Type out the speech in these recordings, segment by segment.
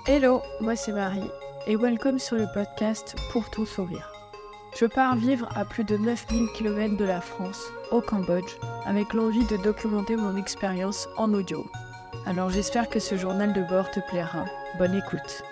Hello, moi c'est Marie et welcome sur le podcast Pour ton sourire. Je pars vivre à plus de 9000 km de la France, au Cambodge, avec l'envie de documenter mon expérience en audio. Alors j'espère que ce journal de bord te plaira. Bonne écoute.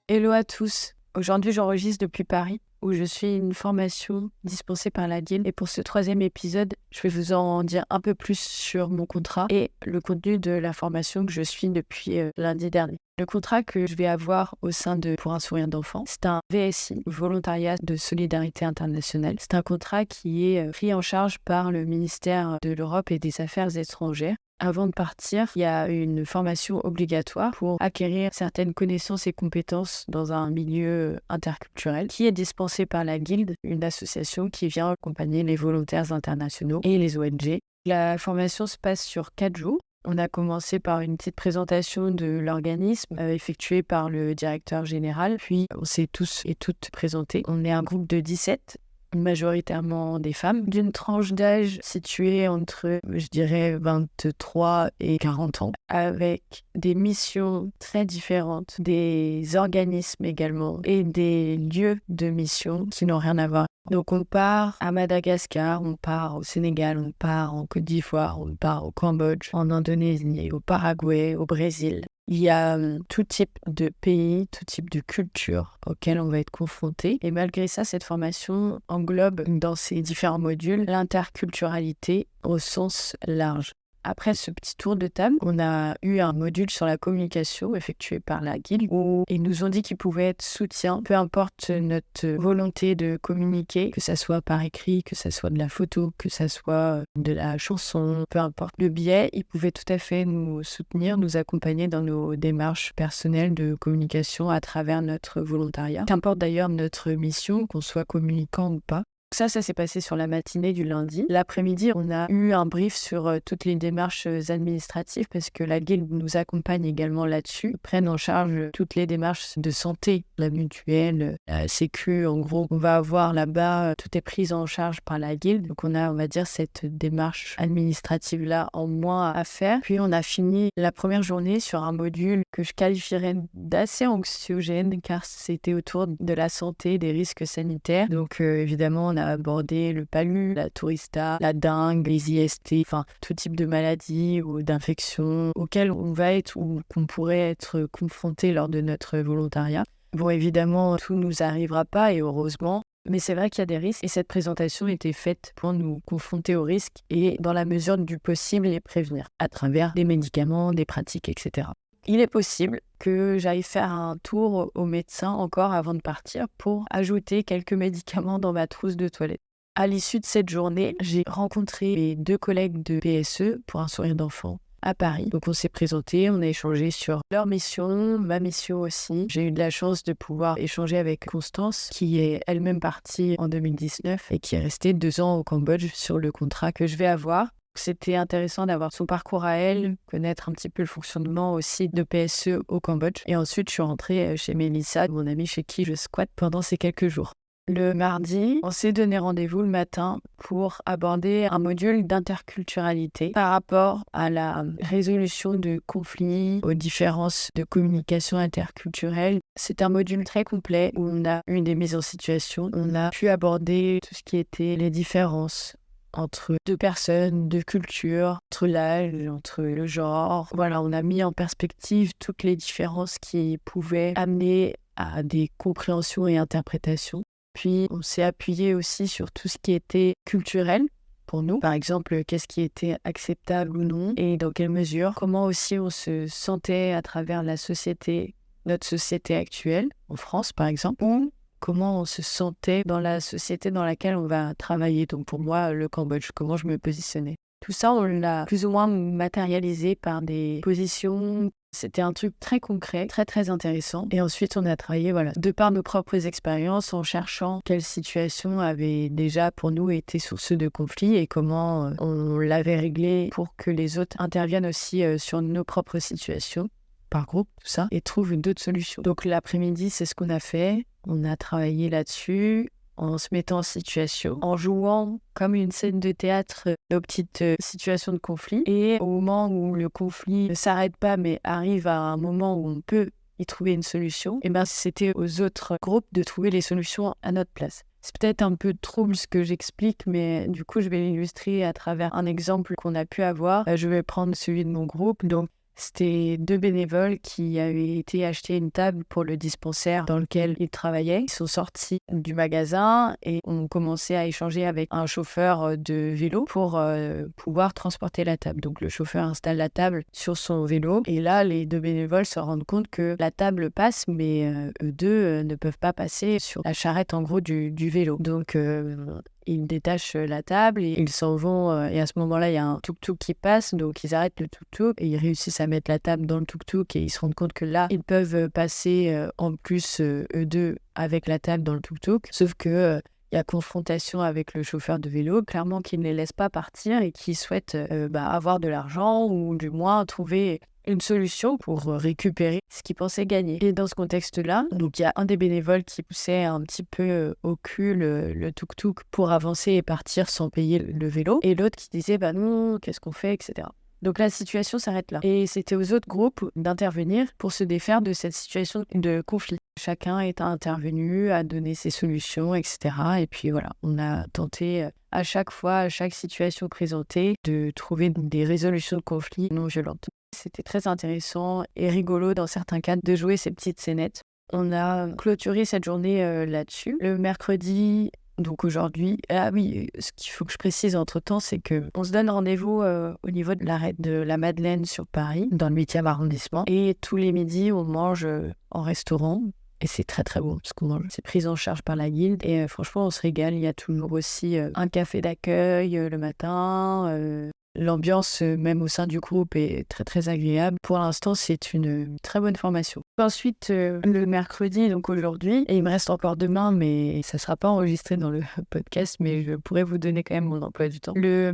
Hello à tous. Aujourd'hui j'enregistre depuis Paris, où je suis une formation dispensée par la Guilde. Et pour ce 3e épisode, je vais vous en dire un peu plus sur mon contrat et le contenu de la formation que je suis depuis lundi dernier. Le contrat que je vais avoir au sein de Pour un sourire d'enfant, c'est un VSI, Volontariat de Solidarité Internationale. C'est un contrat qui est pris en charge par le ministère de l'Europe et des Affaires étrangères. Avant de partir, il y a une formation obligatoire pour acquérir certaines connaissances et compétences dans un milieu interculturel qui est dispensée par la Guilde, une association qui vient accompagner les volontaires internationaux et les ONG. La formation se passe sur 4 jours. On a commencé par une petite présentation de l'organisme effectuée par le directeur général, puis on s'est tous et toutes présentés. On est un groupe de 17, majoritairement des femmes, d'une tranche d'âge située entre, je dirais, 23 et 40 ans, avec des missions très différentes, des organismes également, et des lieux de mission qui n'ont rien à voir. Donc on part à Madagascar, on part au Sénégal, on part en Côte d'Ivoire, on part au Cambodge, en Indonésie, au Paraguay, au Brésil. Il y a tout type de pays, tout type de culture auxquelles on va être confronté. Et malgré ça, cette formation englobe dans ses différents modules l'interculturalité au sens large. Après ce petit tour de table, on a eu un module sur la communication effectué par la Guilde où ils nous ont dit qu'ils pouvaient être soutien, peu importe notre volonté de communiquer, que ça soit par écrit, que ça soit de la photo, que ça soit de la chanson, peu importe le biais, ils pouvaient tout à fait nous soutenir, nous accompagner dans nos démarches personnelles de communication à travers notre volontariat. Qu'importe d'ailleurs notre mission, qu'on soit communicant ou pas. Ça s'est passé sur la matinée du lundi. L'après-midi, on a eu un brief sur toutes les démarches administratives parce que la Guilde nous accompagne également là-dessus. Ils prennent en charge toutes les démarches de santé, la mutuelle, la sécu. En gros, on va avoir là-bas, tout est pris en charge par la Guilde. Donc on a, on va dire, cette démarche administrative-là en moins à faire. Puis on a fini la première journée sur un module que je qualifierais d'assez anxiogène car c'était autour de la santé, des risques sanitaires. Donc évidemment, on a abordé le palu, la tourista, la dengue, les IST, enfin tout type de maladies ou d'infections auxquelles on va être ou qu'on pourrait être confronté lors de notre volontariat. Bon, évidemment, tout nous arrivera pas et heureusement, mais c'est vrai qu'il y a des risques et cette présentation était faite pour nous confronter aux risques et dans la mesure du possible les prévenir à travers des médicaments, des pratiques, etc. Il est possible que j'aille faire un tour au médecin encore avant de partir pour ajouter quelques médicaments dans ma trousse de toilette. À l'issue de cette journée, j'ai rencontré mes 2 collègues de PSE pour un sourire d'enfant à Paris. Donc on s'est présentés, on a échangé sur leur mission, ma mission aussi. J'ai eu de la chance de pouvoir échanger avec Constance, qui est elle-même partie en 2019 et qui est restée 2 ans au Cambodge sur le contrat que je vais avoir. C'était intéressant d'avoir son parcours à elle, connaître un petit peu le fonctionnement aussi de PSE au Cambodge. Et ensuite, je suis rentrée chez Mélissa, mon amie chez qui je squatte pendant ces quelques jours. Le mardi, on s'est donné rendez-vous le matin pour aborder un module d'interculturalité par rapport à la résolution de conflits, aux différences de communication interculturelle. C'est un module très complet où on a eu des mises en situation. On a pu aborder tout ce qui était les différences entre 2 personnes, 2 cultures, entre l'âge, entre le genre. Voilà, on a mis en perspective toutes les différences qui pouvaient amener à des compréhensions et interprétations. Puis, on s'est appuyé aussi sur tout ce qui était culturel pour nous. Par exemple, qu'est-ce qui était acceptable ou non et dans quelle mesure. Comment aussi on se sentait à travers la société, notre société actuelle, en France par exemple, ou comment on se sentait dans la société dans laquelle on va travailler. Donc pour moi, le Cambodge, comment je me positionnais. Tout ça, on l'a plus ou moins matérialisé par des positions. C'était un truc très concret, très très intéressant. Et ensuite, on a travaillé, de par nos propres expériences, en cherchant quelle situation avait déjà pour nous été source de conflit et comment on l'avait réglé pour que les autres interviennent aussi sur nos propres situations, par groupe, tout ça, et trouvent d'autres solutions. Donc l'après-midi, c'est ce qu'on a fait. On a travaillé là-dessus. en se mettant en situation, en jouant comme une scène de théâtre nos petites situations de conflit. Et au moment où le conflit ne s'arrête pas, mais arrive à un moment où on peut y trouver une solution, et ben c'était aux autres groupes de trouver les solutions à notre place. C'est peut-être un peu trouble ce que j'explique, mais du coup, je vais l'illustrer à travers un exemple qu'on a pu avoir. Je vais prendre celui de mon groupe. Donc, c'était 2 bénévoles qui avaient été acheter une table pour le dispensaire dans lequel ils travaillaient. Ils sont sortis du magasin et ont commencé à échanger avec un chauffeur de vélo pour pouvoir transporter la table. Donc le chauffeur installe la table sur son vélo et là, les 2 bénévoles se rendent compte que la table passe, mais eux deux ne peuvent pas passer sur la charrette en gros du vélo. Donc ils détachent la table et ils s'en vont. Et à ce moment-là, il y a un tuk-tuk qui passe. Donc, ils arrêtent le tuk-tuk et ils réussissent à mettre la table dans le tuk-tuk. Et ils se rendent compte que là, ils peuvent passer en plus, eux deux, avec la table dans le tuk-tuk. Sauf que il y a confrontation avec le chauffeur de vélo, clairement qui ne les laisse pas partir et qui souhaite avoir de l'argent ou du moins trouver une solution pour récupérer ce qu'ils pensaient gagner. Et dans ce contexte-là, donc il y a un des bénévoles qui poussait un petit peu au cul le tuk-tuk pour avancer et partir sans payer le vélo, et l'autre qui disait non, qu'est-ce qu'on fait, etc. Donc la situation s'arrête là. Et c'était aux autres groupes d'intervenir pour se défaire de cette situation de conflit. Chacun est intervenu, a donné ses solutions, etc. Et puis voilà, on a tenté à chaque fois, à chaque situation présentée, de trouver des résolutions de conflits non violentes. C'était très intéressant et rigolo dans certains cas de jouer ces petites scénettes. On a clôturé cette journée là-dessus. Le mercredi, donc aujourd'hui, ce qu'il faut que je précise entre-temps, c'est qu'on se donne rendez-vous au niveau de l'arrêt de la Madeleine sur Paris, dans le 8e arrondissement. Et tous les midis, on mange en restaurant. Et c'est très très bon ce qu'on mange. C'est pris en charge par la guilde. Et franchement, on se régale. Il y a toujours aussi un café d'accueil le matin. L'ambiance, même au sein du groupe, est très très agréable. Pour l'instant, c'est une très bonne formation. Ensuite, le mercredi, donc aujourd'hui, et il me reste encore demain, mais ça ne sera pas enregistré dans le podcast, mais je pourrais vous donner quand même mon emploi du temps. Le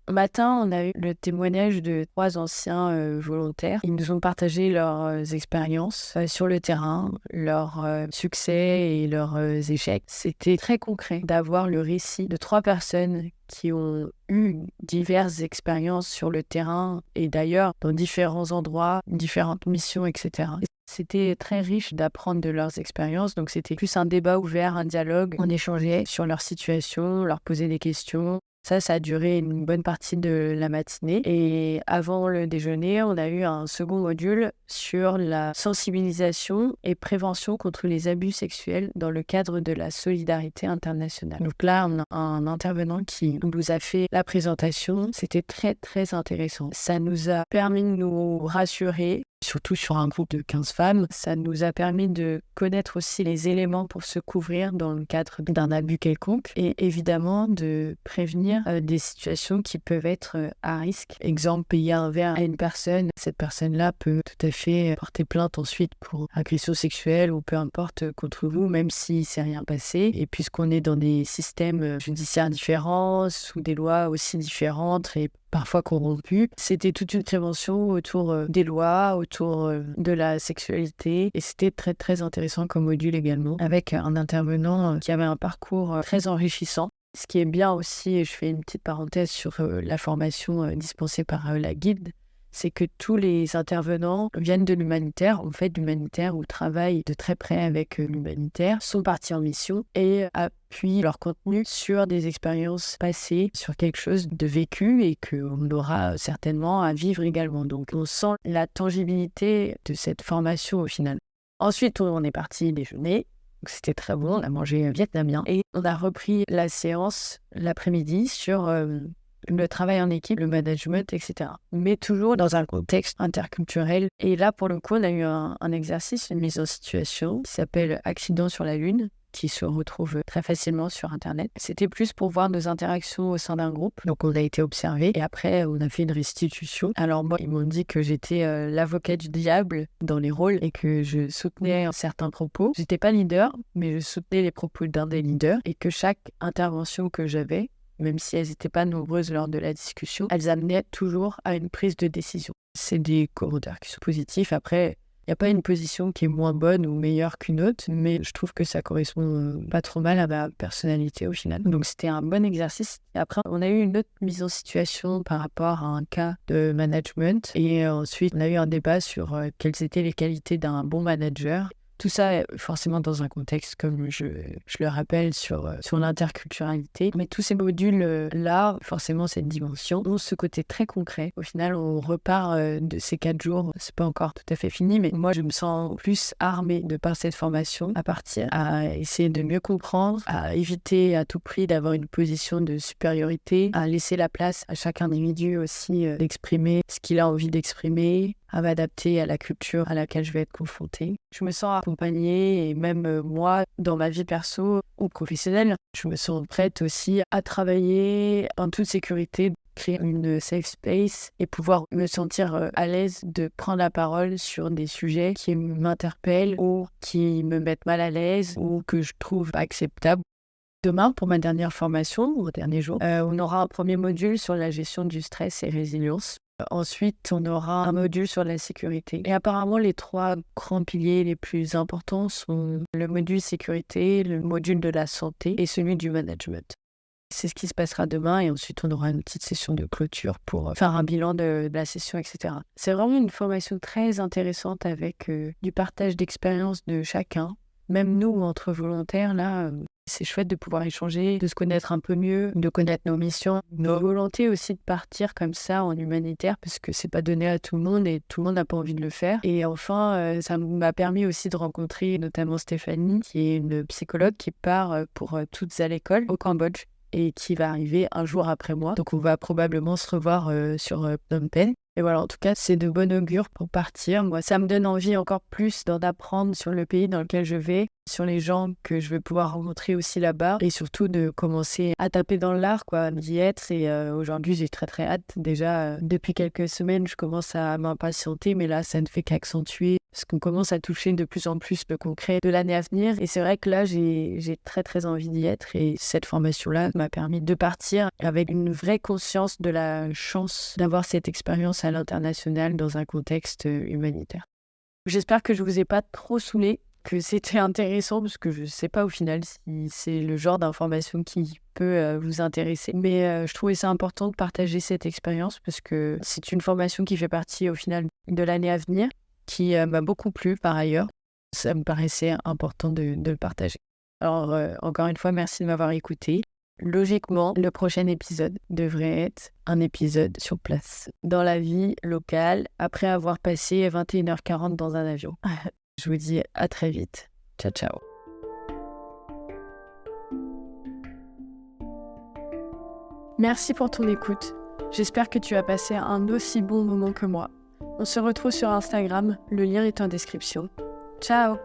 matin, on a eu le témoignage de 3 anciens volontaires. Ils nous ont partagé leurs expériences sur le terrain, leurs succès et leurs échecs. C'était très concret d'avoir le récit de 3 personnes qui ont eu diverses expériences sur le terrain et d'ailleurs dans différents endroits, différentes missions, etc. C'était très riche d'apprendre de leurs expériences, donc c'était plus un débat ouvert, un dialogue. On échangeait sur leur situation, leur posait des questions. Ça a duré une bonne partie de la matinée. Et avant le déjeuner, on a eu un second module sur la sensibilisation et prévention contre les abus sexuels dans le cadre de la solidarité internationale. Donc là, on a un intervenant qui nous a fait la présentation. C'était très, très intéressant. Ça nous a permis de nous rassurer, surtout sur un groupe de 15 femmes. Ça nous a permis de connaître aussi les éléments pour se couvrir dans le cadre d'un abus quelconque et évidemment de prévenir des situations qui peuvent être à risque. Exemple, payer un verre à une personne, cette personne-là peut tout à fait porter plainte ensuite pour agression sexuelle ou peu importe contre vous, même s'il ne s'est rien passé. Et puisqu'on est dans des systèmes judiciaires différents, sous des lois aussi différentes et parfois corrompus, c'était toute une prévention autour des lois, autour de la sexualité, et c'était très très intéressant comme module également, avec un intervenant qui avait un parcours très enrichissant. Ce qui est bien aussi, et je fais une petite parenthèse sur la formation dispensée par la guilde, c'est que tous les intervenants viennent de l'humanitaire, en fait l'humanitaire ou travaillent de très près avec l'humanitaire, sont partis en mission et appuient leur contenu sur des expériences passées, sur quelque chose de vécu et qu'on aura certainement à vivre également. Donc on sent la tangibilité de cette formation au final. Ensuite, on est parti déjeuner. Donc, c'était très bon, on a mangé vietnamien et on a repris la séance l'après-midi sur le travail en équipe, le management, etc. Mais toujours dans un contexte interculturel. Et là, pour le coup, on a eu un exercice, une mise en situation qui s'appelle Accident sur la Lune, qui se retrouve très facilement sur Internet. C'était plus pour voir nos interactions au sein d'un groupe. Donc, on a été observés et après, on a fait une restitution. Alors, moi, ils m'ont dit que j'étais l'avocat du diable dans les rôles et que je soutenais certains propos. J'étais pas leader, mais je soutenais les propos d'un des leaders et que chaque intervention que j'avais, même si elles n'étaient pas nombreuses lors de la discussion, elles amenaient toujours à une prise de décision. C'est des commentaires qui sont positifs. Après, Il n'y a pas une position qui est moins bonne ou meilleure qu'une autre, mais je trouve que ça correspond pas trop mal à ma personnalité au final. Donc c'était un bon exercice. Et après, on a eu une autre mise en situation par rapport à un cas de management. Et ensuite, on a eu un débat sur quelles étaient les qualités d'un bon manager. Tout ça, forcément, dans un contexte, comme je le rappelle, sur l'interculturalité. Mais tous ces modules-là, forcément, cette dimension, ont ce côté très concret. Au final, on repart de ces 4 jours. C'est pas encore tout à fait fini, mais moi, je me sens plus armée de par cette formation à partir, à essayer de mieux comprendre, à éviter à tout prix d'avoir une position de supériorité, à laisser la place à chaque individu aussi d'exprimer ce qu'il a envie d'exprimer, à m'adapter à la culture à laquelle je vais être confrontée. Je me sens accompagnée et même moi, dans ma vie perso ou professionnelle, je me sens prête aussi à travailler en toute sécurité, créer une safe space et pouvoir me sentir à l'aise de prendre la parole sur des sujets qui m'interpellent ou qui me mettent mal à l'aise ou que je trouve pas acceptables. Demain, pour ma dernière formation, au dernier jour, on aura un premier module sur la gestion du stress et résilience. Ensuite, on aura un module sur la sécurité. Et apparemment, les 3 grands piliers les plus importants sont le module sécurité, le module de la santé et celui du management. C'est ce qui se passera demain et ensuite, on aura une petite session de clôture pour faire un bilan de la session, etc. C'est vraiment une formation très intéressante avec du partage d'expérience de chacun. Même nous, entre volontaires, là, c'est chouette de pouvoir échanger, de se connaître un peu mieux, de connaître nos missions, nos volontés aussi de partir comme ça en humanitaire, parce que c'est pas donné à tout le monde et tout le monde n'a pas envie de le faire. Et enfin, ça m'a permis aussi de rencontrer notamment Stéphanie, qui est une psychologue qui part pour toutes à l'école au Cambodge et qui va arriver un jour après moi. Donc on va probablement se revoir sur Phnom Penh. Et voilà, en tout cas, c'est de bon augure pour partir. Moi, ça me donne envie encore plus d'en apprendre sur le pays dans lequel je vais, sur les gens que je vais pouvoir rencontrer aussi là-bas et surtout de commencer à taper dans l'art, quoi, d'y être. Et aujourd'hui, j'ai très très hâte. Déjà, depuis quelques semaines, je commence à m'impatienter, mais là, ça ne fait qu'accentuer parce qu'on commence à toucher de plus en plus le concret de l'année à venir. Et c'est vrai que là, j'ai très très envie d'y être et cette formation-là m'a permis de partir avec une vraie conscience de la chance d'avoir cette expérience à l'international dans un contexte humanitaire. J'espère que je vous ai pas trop saoulé, que c'était intéressant parce que je sais pas au final si c'est le genre d'information qui peut vous intéresser. Mais je trouvais ça important de partager cette expérience parce que c'est une formation qui fait partie au final de l'année à venir, qui m'a beaucoup plu par ailleurs. Ça me paraissait important de le partager. Alors encore une fois, merci de m'avoir écouté. Logiquement, le prochain épisode devrait être un épisode sur place, dans la vie locale, après avoir passé 21h40 dans un avion. Je vous dis à très vite. Ciao, ciao. Merci pour ton écoute. J'espère que tu as passé un aussi bon moment que moi. On se retrouve sur Instagram, le lien est en description. Ciao!